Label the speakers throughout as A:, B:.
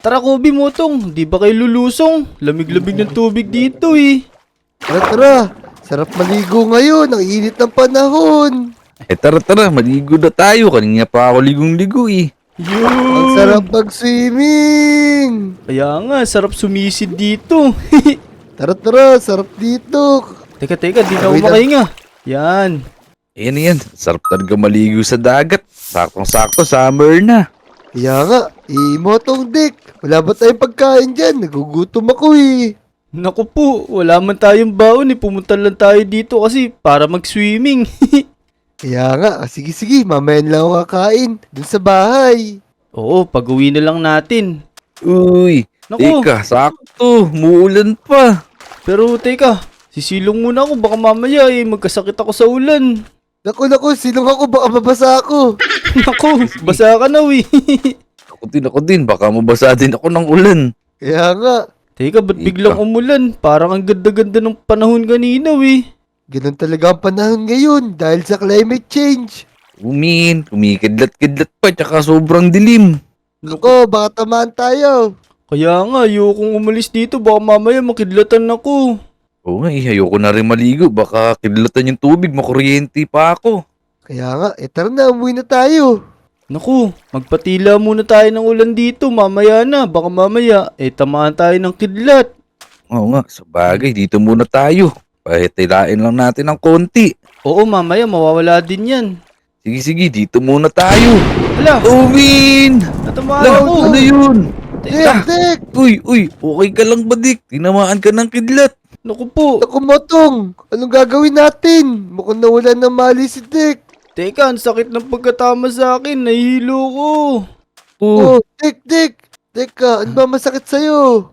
A: Tara, Kobe, Motong. Di ba kayo lulusong? Lamig-lamig ng tubig dito eh.
B: Tara, tara. Sarap maligo ngayon. Ang init ng panahon.
C: Tara, maligo na tayo. Kanina pa ako ligong-ligo eh.
B: Ang
A: Yun!
B: sarap mag-swimming.
A: Kaya nga, sarap sumisid dito.
B: Tara, tara. Sarap dito.
A: Teka, di na ako
B: Wait lang.
A: makahinga. Yan.
C: Ayan. Sarap talaga maligo sa dagat. Saktong-sakto, summer na.
B: Kaya nga, Motong Dick. Wala ba tayong pagkain dyan? Nagugutom ako eh.
A: Naku po, wala man tayong baon eh. Pumunta lang tayo dito kasi para mag-swimming.
B: Kaya nga, sige, mamaya na lang ako kakain. Dun sa bahay.
A: Oo, pag-uwi na lang natin.
C: Uy,
A: Naku.
C: teka, sakto. Muulan pa.
A: Pero teka, sisilong muna ako. Baka mamaya eh, magkasakit ako sa ulan.
B: Naku, silong ako. Baka mabasa ako.
A: Naku, basa ka na eh.
C: Ako din. Baka mabasa din ako ng ulan.
B: Kaya nga,
A: Teka, ba't biglang
C: Ika.
A: umulan? Parang ang ganda-ganda ng panahon kanina eh.
B: ganun talaga ang panahon ngayon dahil sa climate change.
C: Kumikidlat-kidlat pa, tsaka sobrang dilim.
B: Naku, baka tamaan tayo.
A: Kaya nga, ayokong umalis dito. Baka mamaya makidlatan ako.
C: Oo nga, ayoko na rin maligo. Baka kidlatan yung tubig, makuryente pa ako.
B: Kaya nga, tara na, umuwi na tayo.
A: Naku, magpatila muna tayo ng ulan dito. Mamaya na, baka mamaya, tamaan tayo ng kidlat.
C: Oo nga, sa bagay, dito muna tayo. Pahitilain lang natin ng konti.
A: Oo, mamaya mawawala din yan.
C: Sige, dito muna tayo.
A: Hala,
C: Owen!
A: natamaan ako.
C: Ano yun?
B: Dick!
C: Uy, okay ka lang ba, Dick? Tinamaan ka ng kidlat.
A: Naku po.
B: Naku, Motong! Anong gagawin natin? Mukhang nawalan ng mali si Dick.
A: Teka, ang sakit ng pagkatama sa akin. Nahihilo ko.
B: Oh, Dick! Teka, ano ba masakit sa'yo?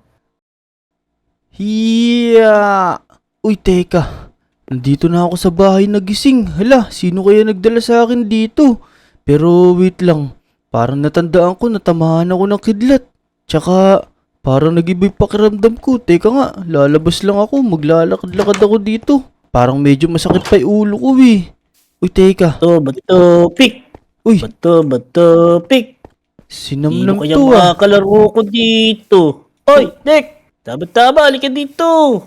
A: Hiya! Uy, teka. Nandito na ako sa bahay nagising. Hala, sino kaya nagdala sa akin dito? Pero wait lang. Parang natandaan ko natamahan ako ng kidlat. Tsaka, parang nag-iba yung pakiramdam ko. Teka nga, lalabas lang ako. Maglalakad-lakad ako dito. Parang medyo masakit pa yung ulo ko eh. Uy, teka.
D: Bato, pick.
A: Uy,
D: Bato, pick. Sino
A: sinamnam
D: kaya
A: to ah.
D: mga kalaro ko dito? Hoy, Nick! Tama, halika dito.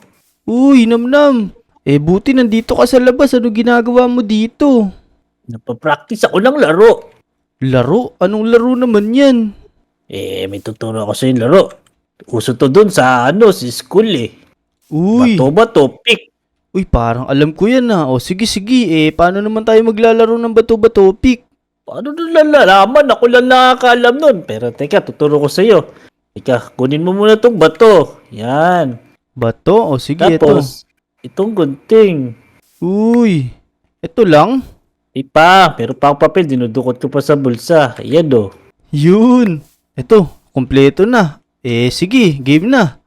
A: Uy, namnam. Buti nandito ka sa labas. Ano ginagawa mo dito?
D: Napapractice ako ng laro.
A: Laro? Anong laro naman yan?
D: May tuturo ako sa yung laro. Uso to dun sa school eh.
A: Uy,
D: Bato, pick.
A: uy, parang alam ko yan ah. O sige, paano naman tayo maglalaro ng bato-bato pick?
D: Paano nung lalaman? Ako lang nakakaalam nun. Pero teka, tuturo ko sa'yo. Teka, kunin mo muna tong bato. Yan.
A: Bato? O sige,
D: Tapos, itong gunting.
A: Uy, ito lang?
D: Pero pa ang papel, dinudukot ko pa sa bulsa. Ayan o.
A: Yun. Ito, kompleto na. Sige, game na.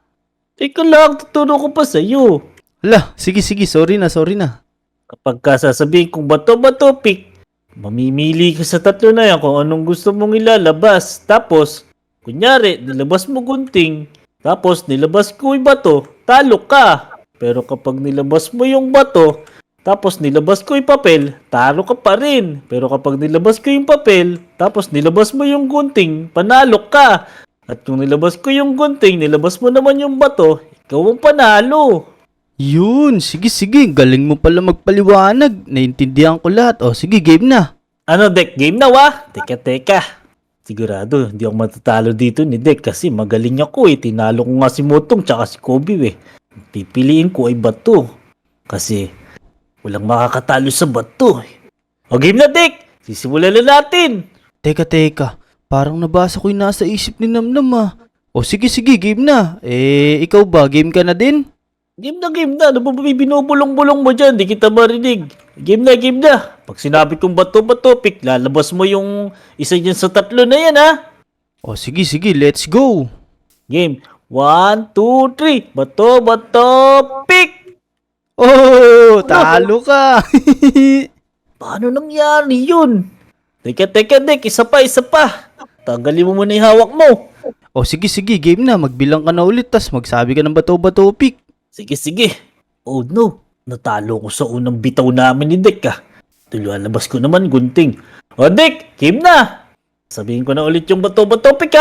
D: Teka lang, tuturo ko pa sa'yo.
A: Hala, sige, sorry na.
D: Kapag sasabihin kong bato, pick, mamimili ka sa tatlo na yan kung anong gusto mong ilalabas. Tapos, kunyari, nilabas mo gunting, tapos nilabas ko yung bato, talo ka. Pero kapag nilabas mo yung bato, tapos nilabas ko yung papel, talo ka pa rin. Pero kapag nilabas ko yung papel, tapos nilabas mo yung gunting, panalo ka. At kung nilabas ko yung gunting, nilabas mo naman yung bato, ikaw ang panalo.
A: Yun, sige, galing mo pala magpaliwanag. Naintindihan ko lahat. O sige, game na.
D: Ano, Dek? Game na, wa? Teka. Sigurado, hindi ako matatalo dito ni Dek kasi magaling ako eh. Tinalo ko nga si Motong tsaka si Kobe eh. Pipiliin ko ay bato. Kasi walang makakatalo sa bato eh. O game na, Dek! Sisimulan na natin!
A: Teka. Parang nabasa ko yung nasa isip ni Namnam ah. O sige, game na. Ikaw ba? Game ka na din?
D: Game na. Ano ba binubulong-bulong mo dyan? Di kita marinig. Game na. Pag sinabi kong bato, pick, lalabas mo yung isa dyan sa tatlo na yan, ha?
A: O sige, let's go.
D: Game. 1, 2, 3. Bato, pick!
A: Oh, talo ka.
D: Paano nangyari yun? Teka, Dek. Isa pa. Tanggalin mo muna yung hawak mo.
A: O sige, game na. Magbilang ka na ulit, tas magsabi ka ng bato-bato pick.
D: Sige. Oh no, natalo ko sa unang bitaw namin ni Dek Labas ko naman gunting. O Dek, game na! Sabihin ko na ulit yung bato-bato pick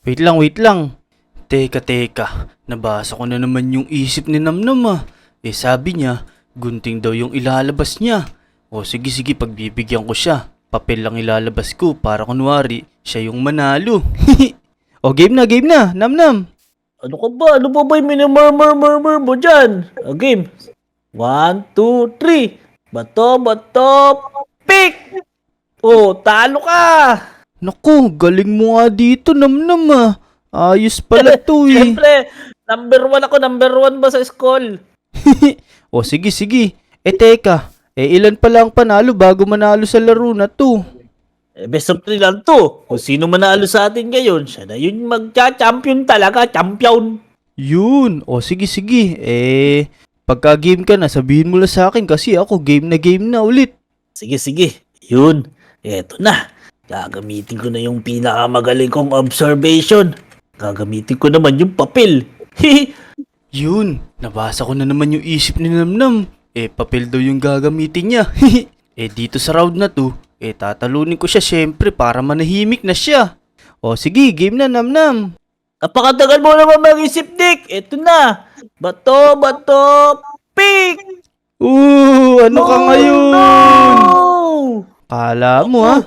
A: Wait lang, wait lang. Teka. Nabasa ko na naman yung isip ni Namnam ah. Sabi niya, gunting daw yung ilalabas niya. O sige, pagbibigyan ko siya. Papel lang ilalabas ko para kunwari siya yung manalo. O game na, Namnam.
D: Ano ka ba? Ano ba ba yung minimurmur mo dyan? Game. 1, 2, 3. Bato, pick! Oh, talo ka!
A: Naku, galing mo nga dito, Namnam ah. Ayos pala to eh.
D: Siyempre, number 1 ako. Number 1 ba sa school?
A: O sige. Teka, ilan pala ang panalo bago manalo sa laro na to?
D: Best of 3 lang to. Kung sino manalo sa atin ngayon, siya na yun magcha-champion talaga. Champion.
A: Yun, o sige. Pagka game ka na, sabihin mo lang sa akin kasi ako game na ulit.
D: Sige. Yun. Eto na. Gagamitin ko na yung pinakamagaling kong observation. Gagamitin ko naman yung papel.
A: Yun, nabasa ko na naman yung isip ni Namnam. Papel daw yung gagamitin niya. Dito sa round na to, tatalunin ko siya syempre para manahimik na siya. O sige, game na, Namnam.
D: Napakatagal mo naman mag-isip, Dick. Eto na. Bato, pick!
A: Ano ka ngayon?
D: No!
A: Kala mo ha?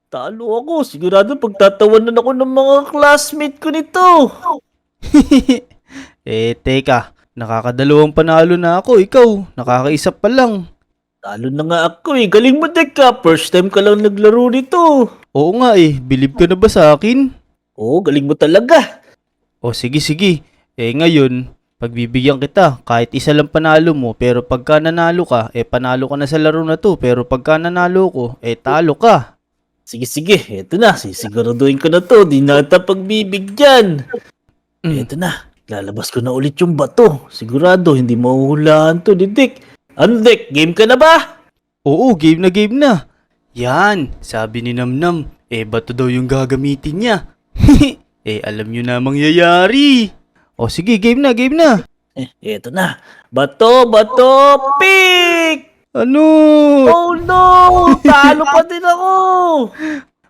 D: Talo ako. Sigurado pagtatawanan ako ng mga classmate ko nito.
A: Teka, nakakadalawang panalo na ako. Ikaw, nakakaisa pa lang.
D: Talo na nga ako eh. Galing mo, Dick ka. First time ka lang naglaro nito.
A: Oo nga believe ka na ba sa akin?
D: Oo, galing mo talaga.
A: O sige. Ngayon, pagbibigyan kita, kahit isa lang panalo mo, pero pagka nanalo ka, panalo ka na sa laro na to. Pero pagka nanalo ko, talo ka.
D: Sige. Eto na. Sisiguraduhin ko na to. Di na kita pagbibigyan. Eto na. Lalabas ko na ulit yung bato. Sigurado, hindi mahuhulaan to ni Dick. Ano, Dick? Game ka na ba?
A: Oo, game na. Yan, sabi ni Namnam, bato daw yung gagamitin niya. Alam nyo na mangyayari. O sige, game na.
D: Eto na. Bato, pick!
A: Ano?
D: Oh no! Talo pa din ako!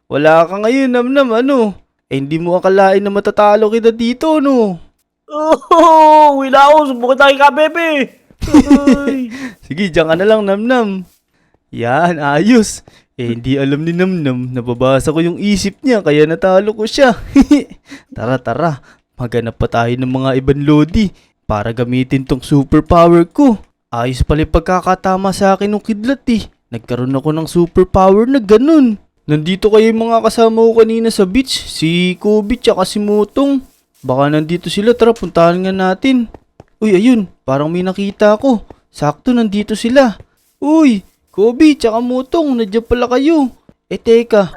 A: Wala ka ngayon, Namnam, ano? Hindi mo akalain na matatalo kita dito, no?
D: Oh! Wala ako! Subukan tayo ka, bebe!
A: Sige, diyan ka na lang, Namnam. Yan, ayos. Hindi alam ni Namnam, nababasa ko yung isip niya, kaya natalo ko siya. Tara. Maghanap pa tayo ng mga ibang lodi para gamitin tong superpower ko. Ayos pala yung pagkakatama sa akin ng kidlat eh. Nagkaroon ako ng superpower na ganun. Nandito kayo yung mga kasama ko kanina sa beach. Si Kobe tsaka si Motong. Baka nandito sila, tara puntahan nga natin. Uy, ayun, parang may nakita ako. Sakto nandito sila. Uy, Kobe tsaka Motong, nandiyan pala kayo. Teka,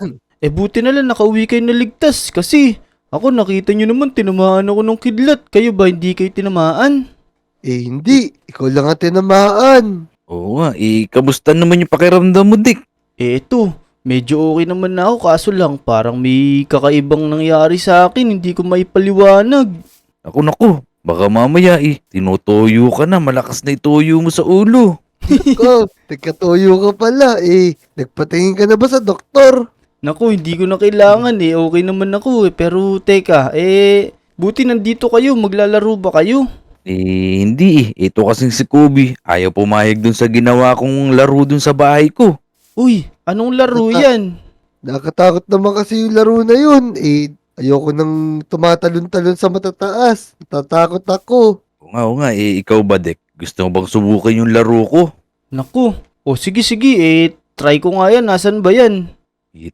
A: buti na lang nakauwi kayo na ligtas kasi ako nakita nyo naman tinamaan ako ng kidlat. Kayo ba hindi kayo tinamaan?
B: Hindi. Ikaw lang ang tinamaan.
C: Oo nga, kamusta naman yung pakiramdam mo, Dick?
A: Eto, medyo okay naman na ako kaso lang parang may kakaibang nangyari sa akin, hindi ko maipaliwanag.
C: Naku, baka mamaya tinutoyo ka na, malakas na ituyo mo sa ulo.
B: Ikaw, nagkatuyo ka pala Nagpatingin ka na ba sa doktor?
A: Naku, hindi ko na kailangan okay naman ako pero teka, buti nandito kayo, maglalaro ba kayo?
C: Hindi. Ito kasing si Kobe, ayaw pumayag dun sa ginawa kong laro dun sa bahay ko.
A: Uy, anong laro yan?
B: Nakakatakot naman kasi yung laro na yun. Ayoko nang tumatalon-talon sa matataas. Natatakot ako.
C: Oo nga, ikaw ba, Dick? Gusto mo bang subukan yung laro ko?
A: Naku, sige, try ko nga yan, nasan ba yan?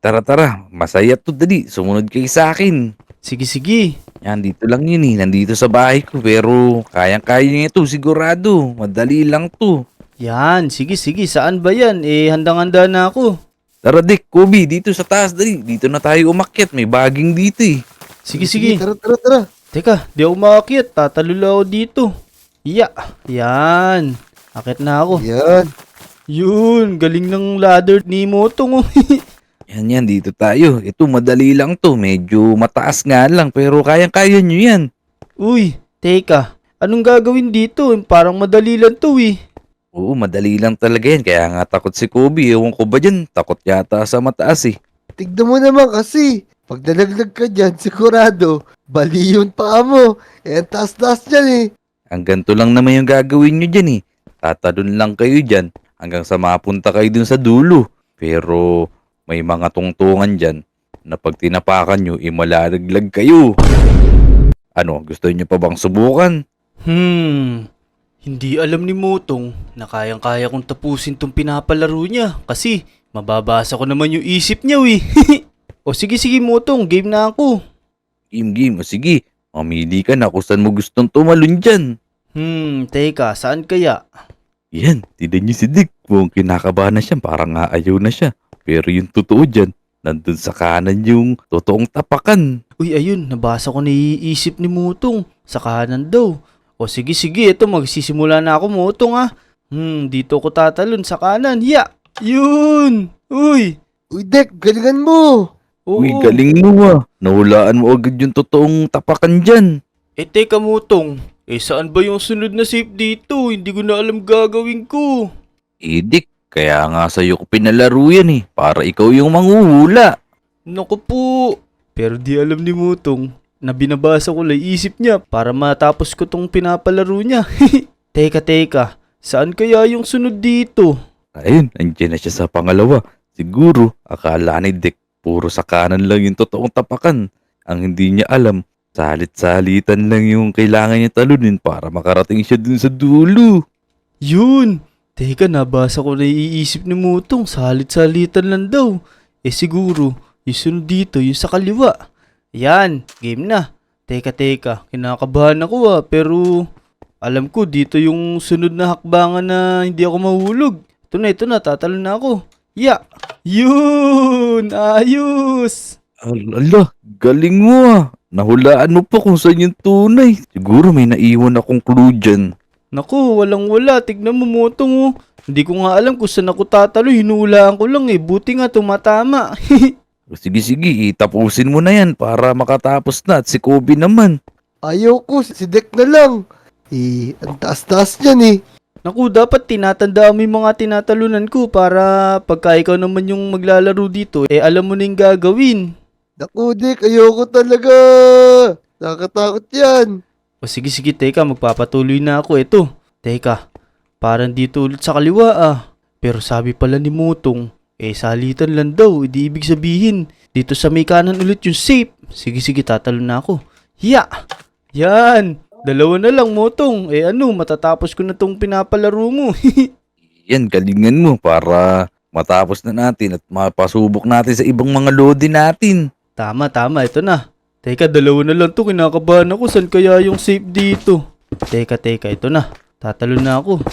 C: Tara, masaya to, dali. Sumunod kayo sa akin.
A: Sige.
C: Yan, dito lang yun nandito sa bahay ko, pero kayang-kaya niya ito, sigurado. Madali lang to.
A: Yan, sige, saan ba yan? Handang-handa na ako.
C: Tara, Dick, Kobe, dito sa taas, dali. Dito na tayo umakyat, may baging dito
A: Sige.
B: Tara.
A: Teka, di ako makakit, tatalula ako dito. Yan, akit na ako.
B: Yan.
A: Yun, galing ng ladder ni Motong.
C: Yan, dito tayo. Ito, madali lang to. Medyo mataas nga lang, pero kayang-kaya nyo yan.
A: Uy, teka, anong gagawin dito? Parang madali lang to
C: Oo, madali lang talaga yan. Kaya nga takot si Kobe. Ewan ko ba dyan? Takot yata sa mataas
B: tignan mo naman kasi. Pag nalaglag ka dyan, sigurado, bali yung paa mo. Eh, ang taas-taas dyan eh.
C: Ang ganito lang naman yung gagawin nyo dyan eh. Tatalon lang kayo dyan hanggang sa mapunta kayo dun sa dulo. Pero may mga tungtungan dyan na pag tinapakan nyo, malalaglag kayo. Ano, gusto nyo pa bang subukan?
A: Hindi alam ni Motong na kayang-kaya kong tapusin tong pinapalaro niya kasi mababasa ko naman yung isip niya eh. O sige Motong, game na ako.
C: Game. O sige, mamili ka na kung saan mo gustong tumalon dyan.
A: Teka, saan kaya?
C: Yan, tignan niyo si Dick. Kung kinakabahan na siya, parang ayaw na siya. Pero yung totoo dyan, nandun sa kanan yung totoong tapakan.
A: Uy, ayun, nabasa ko na iisip ni Motong. Sa kanan daw. O sige, ito magsisimula na ako Motong ah. Dito ko tatalon sa kanan. Yun! Uy!
B: Uy, Dek, galingan mo.
A: Oo.
C: Uy, galing mo ah. Nahulaan mo agad yung totoong tapakan dyan.
A: Teka Motong. Saan ba yung sunod na safe dito? Hindi ko na alam gagawin ko.
C: Dick, kaya nga sa'yo ko pinalaro yan eh. Para ikaw yung manghuhula.
A: Naku po. Pero di alam ni Motong na binabasa ko lang isip niya para matapos ko tong pinapalaro niya. Teka. Saan kaya yung sunod dito?
C: Ayun, andyan na siya sa pangalawa. Siguro, akala ni Dick, puro sa kanan lang yung totoong tapakan. Ang hindi niya alam, salit-salitan lang yung kailangan niya talunin para makarating siya dun sa dulo.
A: Yun! Teka, nabasa ko na iisip ni Motong. Salit-salitan lang daw. Siguro, yung sunod dito, yung sa kaliwa. Yan, game na. Teka, kinakabahan ako pero alam ko dito yung sunod na hakbangan na hindi ako mahulog. Ito na, tatalon na ako. Yun! Ayos!
C: Ala, galing mo ah. Nahulaan mo pa kung saan yung tunay. Siguro may naiwan akong clue dyan.
A: Naku, walang-wala. Tignan mo Motong Hindi ko nga alam kung saan ako tatalo. Hinulaan ko lang Buti nga tumatama.
C: Sige, itapusin mo na yan para makatapos na at si Kobe naman.
B: Ayaw ko, si Dek na lang. Ang taas-taas dyan eh.
A: Naku, dapat tinatandaan mo yung mga tinatalunan ko para pagka ikaw naman yung maglalaro dito, alam mo na yung gagawin.
B: Naku, Dek, ayoko talaga. Nakakatakot yan.
A: O sige, teka, magpapatuloy na ako. Teka, parang dito ulit sa kaliwa Pero sabi pala ni Motong, salitan lang daw, di ibig sabihin. Dito sa may kanan ulit yung safe. Sige, tatalon na ako. Yan! Dalawa na lang Motong. Matatapos ko na tong pinapalaro mo.
C: Yan, galingan mo para matapos na natin at mapasubok natin sa ibang mga lodi natin.
A: Tama, ito na. Teka, dalawa na lang to, kinakabahan ako. Saan kaya yung safe dito? Teka, ito na. Tatalon na ako.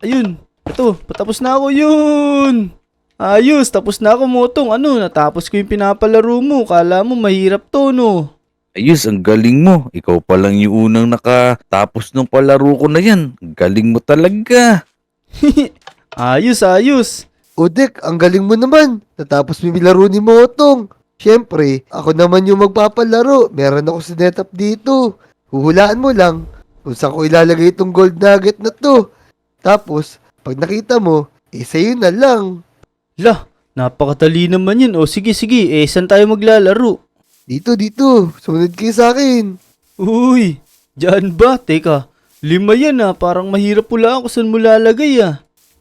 A: Ayun. Ito, patapos na ako. Yun! Ayos, tapos na ako Motong. Natapos ko yung pinapalaro mo. Kala mo mahirap to, no?
C: Ayos, ang galing mo. Ikaw pa lang yung unang nakatapos ng palaro ko na yan. Ang galing mo talaga.
A: Ayos.
B: O Dek, ang galing mo naman. Natapos mo yung laro ni Motong. Siyempre, ako naman yung magpapalaro. Meron ako sinetap dito. Huhulaan mo lang kung saan ko ilalagay itong gold nugget na to. Tapos, pag nakita mo, sa'yo na lang.
A: Lah, napakadali naman yun. O sige, saan tayo maglalaro?
B: Dito. Sumunod kayo sa akin.
A: Uy, dyan ba? Teka, 5 yan Parang mahirap pula ako saan mo lalagay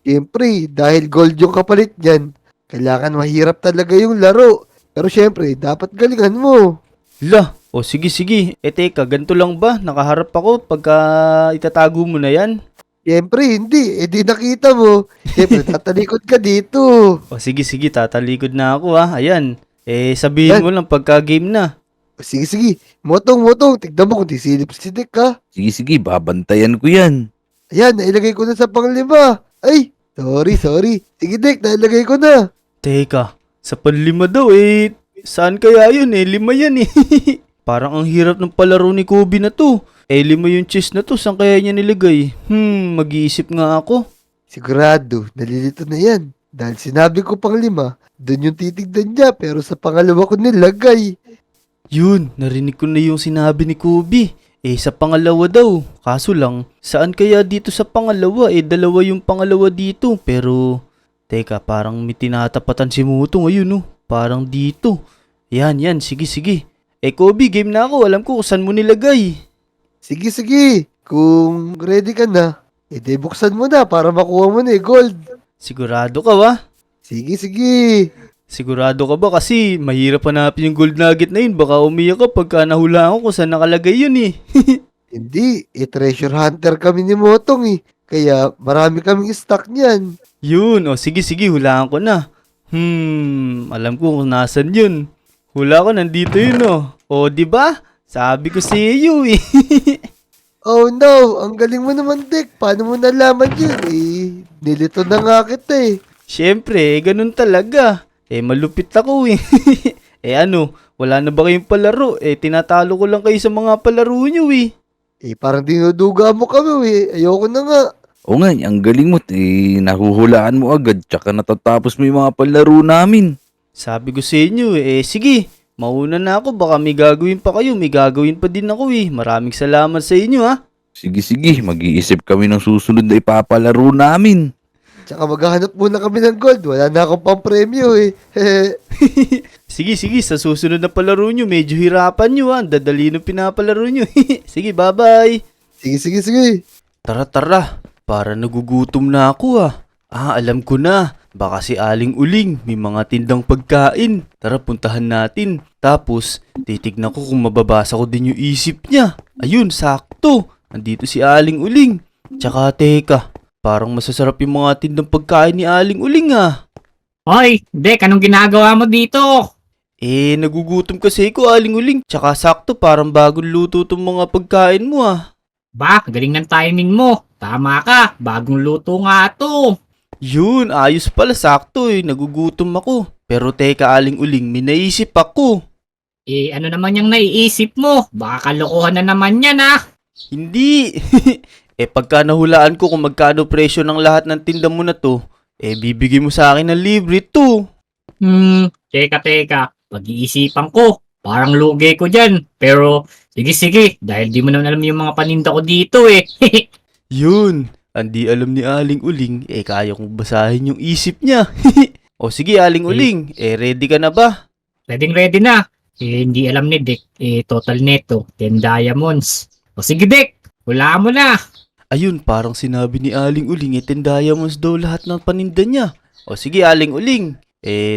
B: Siyempre, dahil gold yung kapalit niyan, kailangan mahirap talaga yung laro. Pero siyempre, dapat galingan mo.
A: Lah, o sige. Teka, ganito lang ba? Nakaharap ako pagka itatago mo na yan?
B: Siyempre, hindi. Di nakita mo. Siyempre, tatalikod ka dito.
A: O sige, tatalikod na ako Ayan. Sabihin
B: Yan.
A: mo lang pagka game na.
B: Sige. Motong. Tignan mo kung disilip si Dick, ha.
C: Sige, babantayan ko yan.
B: Ayan, nailagay ko na sa panglima. Ay, sorry. Sige, Dick, nailagay ko na.
A: Teka, sa panlima daw saan kaya yun 5 yan Parang ang hirap ng palaro ni Kobe na to. 5 yung chess na to, saan kaya niya nilagay? Mag-iisip nga ako.
B: Sigurado, nalilito na yan. Dahil sinabi ko panglima, doon yung titignan niya, pero sa pangalawa ko nilagay.
A: Yun, narinig ko na yung sinabi ni Kobe. Sa pangalawa daw. Kaso lang, saan kaya dito sa pangalawa? Dalawa yung pangalawa dito. Pero, teka, parang may tinatapatan si Motong. Ayun Parang dito. Yan, sige. Kobe, game na ako. Alam ko kung saan mo nilagay.
B: Sige. Kung ready ka na, edi buksan mo na para makuha mo na gold.
A: Sigurado ka ba?
B: Sige.
A: Sigurado ka ba? Kasi mahirap hanapin yung gold nugget na yun. Baka umiyak ka pagka nahulaan ko kung saan nakalagay yun eh.
B: Hindi, treasure hunter kami ni Motong eh. Kaya marami kaming stock niyan.
A: Yun, sige, hulaan ko na. Alam ko kung nasan yun. Hula ko, nandito yun di ba? Sabi ko sa iyo eh.
B: Oh no, ang galing mo naman, Dick. Paano mo nalaman yun eh? Nilito na nga kita eh.
A: Siyempre, ganun talaga. Malupit ako eh. Wala na ba kayong palaro? Tinatalo ko lang kayo sa mga palaro nyo eh.
B: Parang dinuduga mo kami eh. Ayoko na nga.
C: O nga, ang galing mo. Nahuhulaan mo agad. Tsaka natatapos mo yung mga palaro namin.
A: Sabi ko sa inyo sige. Mauna na ako, baka may gagawin pa kayo, may gagawin pa din ako eh. Maraming salamat sa inyo ha.
C: Sige, mag-iisip kami ng susunod na ipapalaro namin.
B: Tsaka maghahanap muna kami ng gold. Wala na akong pang-premyo eh.
A: Sige, sa susunod na palaro nyo, medyo hirapan nyo ha. Dadali nung pinapalaro nyo. Sige, bye-bye.
B: Sige.
A: Tara, para nagugutom na ako ha. Alam ko na. Baka si Aling Uling may mga tindang pagkain. Tara, puntahan natin. Tapos, titignan ko kung mababasa ko din yung isip niya. Ayun, sakto. Nandito si Aling Uling. Tsaka teka, parang masasarap yung mga tindang pagkain ni Aling Uling
E: Hoy, Dek, anong ginagawa mo dito?
A: Nagugutom kasi ko, Aling Uling. Tsaka sakto, parang bagong luto tong mga pagkain mo
E: Ba, galing ng timing mo. Tama ka, bagong luto nga to.
A: Yun, ayos pala, sakto nagugutom ako. Pero teka, Aling Uling, may naisip ako.
E: Ano naman yung naiisip mo? Baka kalokohan na naman yan
A: Hindi. Pagka nahulaan ko kung magkano presyo ng lahat ng tinda mo na to, bibigay mo sa akin ng libre to.
E: Teka. Pag-iisipan ko. Parang lugi ko dyan. Pero, sige, dahil di mo naman alam yung mga paninda ko dito
A: Yun, andi alam ni Aling Uling, kaya kong basahin yung isip niya. O sige, Aling Uling, ready ka na ba?
E: Ready na. Hindi alam ni Dek. Total neto, 10 diamonds. O sige, Dek. Hulaan mo na.
A: Ayun, parang sinabi ni Aling Uling, 10 diamonds daw lahat ng paninda niya. O sige, Aling Uling,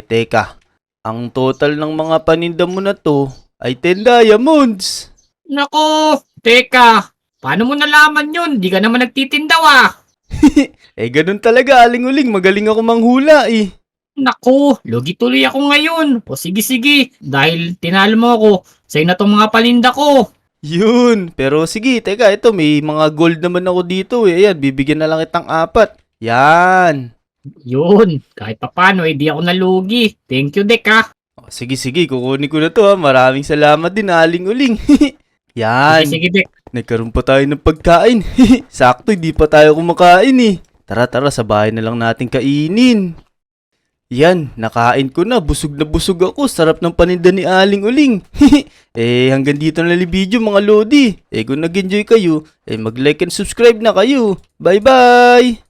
A: teka, ang total ng mga paninda mo na to ay 10 diamonds.
E: Nako, teka. Paano mo nalaman yun? Di ka naman nagtitindaw
A: Ganun talaga, Aling Uling, magaling ako manghula
E: Naku, lugi tuloy ako ngayon. O sige. Dahil tinalo mo ako, sa'yo na tong mga paninda ko.
A: Yun, pero sige, teka, ito may mga gold naman ako dito Ayan, bibigyan na lang kitang 4. Yan.
E: Yun, kahit papano, di ako nalugi. Thank you, Dek
A: O, sige, kukunin ko na to Maraming salamat din, Aling Uling. Yan.
E: Sige, Dek.
A: Nagkaroon pa tayo ng pagkain. Sakto, hindi pa tayo kumakain Tara, sa bahay na lang natin kainin. Yan, nakain ko na. Busog ako. Sarap ng paninda ni Aling Uling. Hanggang dito na lang video mga Lodi. Kung nag-enjoy kayo, mag-like and subscribe na kayo. Bye-bye!